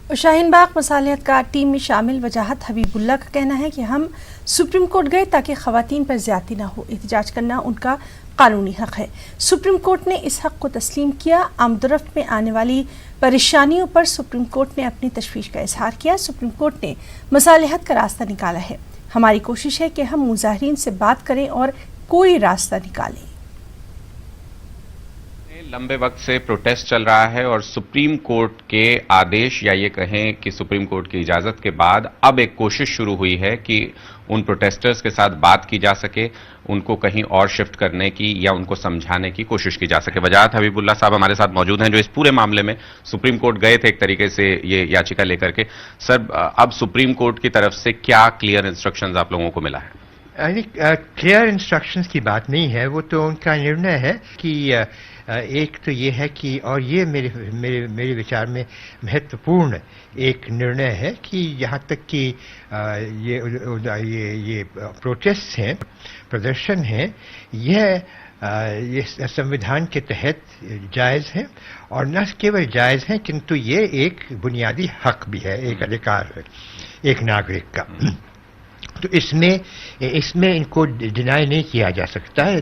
Shaheen Bagh मसालियत car team में शामिल वजाहत हबीबुल्ला का कहना है कि हम सुप्रीम कोर्ट गए ताकि खवातीन पर ज्यादती न हो। एहतजाज करना उनका कानूनी हक है। सुप्रीम कोर्ट ने इस हक को तस्लीम किया। आमदरफ्त में आने वाली परेशानियों पर सुप्रीम कोर्ट ने अपनी तशवीश का इजहार किया। सुप्रीम कोर्ट ने मसालियत का रास्ता निकाला है। हमारी कोशिश है कि हम मुजाहिरीन से बात करें और कोई रास्ता निकालें। लंबे वक्त से प्रोटेस्ट चल रहा है और सुप्रीम कोर्ट के आदेश या ये कहें कि सुप्रीम कोर्ट की इजाजत के बाद अब एक कोशिश शुरू हुई है कि उन प्रोटेस्टर्स के साथ बात की जा सके, उनको कहीं और शिफ्ट करने की या उनको समझाने की कोशिश की जा सके। वजाहत हबीबुल्ला साहब हमारे साथ मौजूद हैं जो इस पूरे मामले में सुप्रीम कोर्ट गए थे एक तरीके से ये याचिका लेकर के। सर, अब सुप्रीम कोर्ट की तरफ से क्या क्लियर इंस्ट्रक्शंस आप लोगों को मिला है? क्लियर इंस्ट्रक्शंस की बात नहीं है, वो तो उनका निर्णय है कि एक तो ये है कि, और ये मेरे विचार में महत्वपूर्ण एक निर्णय है कि यहाँ तक कि ये प्रोटेस्ट हैं, प्रदर्शन हैं, ये संविधान के तहत जायज़ है और न केवल जायज़ है किंतु ये एक बुनियादी हक भी है, एक अधिकार है एक नागरिक का। तो इसमें इनको डिनाई नहीं किया जा सकता है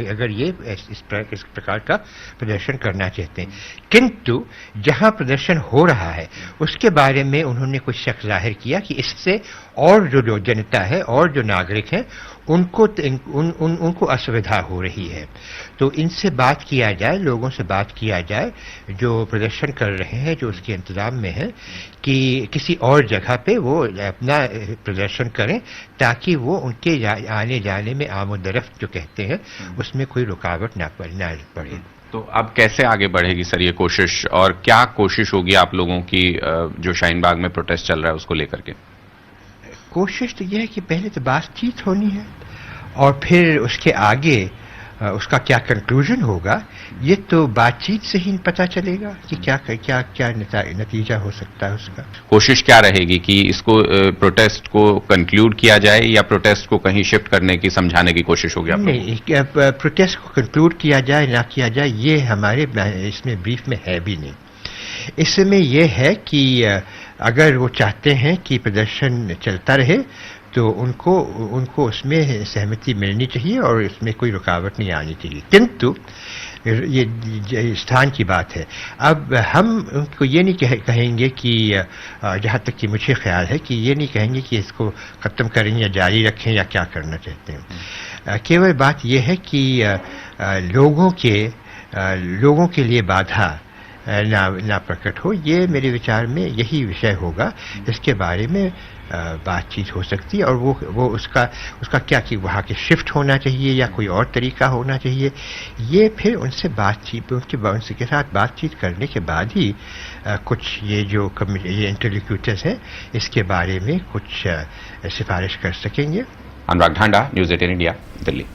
अगर ये इस प्रकार का प्रदर्शन करना चाहते हैं। किंतु जहां प्रदर्शन हो रहा है उसके बारे में उन्होंने कुछ शक जाहिर किया कि इससे और जो जनता है और जो नागरिक हैं उनको असुविधा हो रही है। तो इनसे बात किया जाए, लोगों से बात किया जाए जो प्रदर्शन कर रहे हैं, जो उसके इंतजाम में है, कि किसी और जगह पे वो अपना प्रदर्शन करें ताकि वो उनके आने जाने में आमोदरफ्त जो कहते हैं उसमें कोई रुकावट ना पड़े। तो अब कैसे आगे बढ़ेगी सर ये कोशिश, और क्या कोशिश होगी आप लोगों की जो शाहीन बाग में प्रोटेस्ट चल रहा है उसको लेकर के? कोशिश तो यह है कि पहले तो बातचीत होनी है और फिर उसके आगे उसका क्या कंक्लूजन होगा ये तो बातचीत से ही पता चलेगा कि क्या नतीजा हो सकता है उसका। कोशिश क्या रहेगी कि इसको प्रोटेस्ट को कंक्लूड किया जाए या प्रोटेस्ट को कहीं शिफ्ट करने की, समझाने की कोशिश होगी? नहीं, प्रोटेस्ट को कंक्लूड किया जाए ना किया जाए ये हमारे इसमें ब्रीफ में है भी नहीं। इसमें यह है कि अगर वो चाहते हैं कि प्रदर्शन चलता रहे तो उनको उसमें सहमति मिलनी चाहिए और इसमें कोई रुकावट नहीं आनी चाहिए। किंतु ये स्थान की बात है। अब हम उनको ये नहीं कहेंगे कि जहाँ तक कि मुझे ख्याल है कि ये नहीं कहेंगे कि इसको ख़त्म करें या जारी रखें या क्या करना चाहते हैं। केवल बात यह है कि लोगों के लिए बाधा ना प्रकट हो। ये मेरे विचार में यही विषय होगा जिसके बारे में बातचीत हो सकती है और वो उसका क्या कि वहाँ के शिफ्ट होना चाहिए या कोई और तरीका होना चाहिए, ये फिर उनके साथ बातचीत करने के बाद ही कुछ ये इंटरलोक्यूटर्स हैं इसके बारे में कुछ सिफारिश कर सकेंगे। अनुराग ढांडा, न्यूज़ 18 इंडिया, दिल्ली।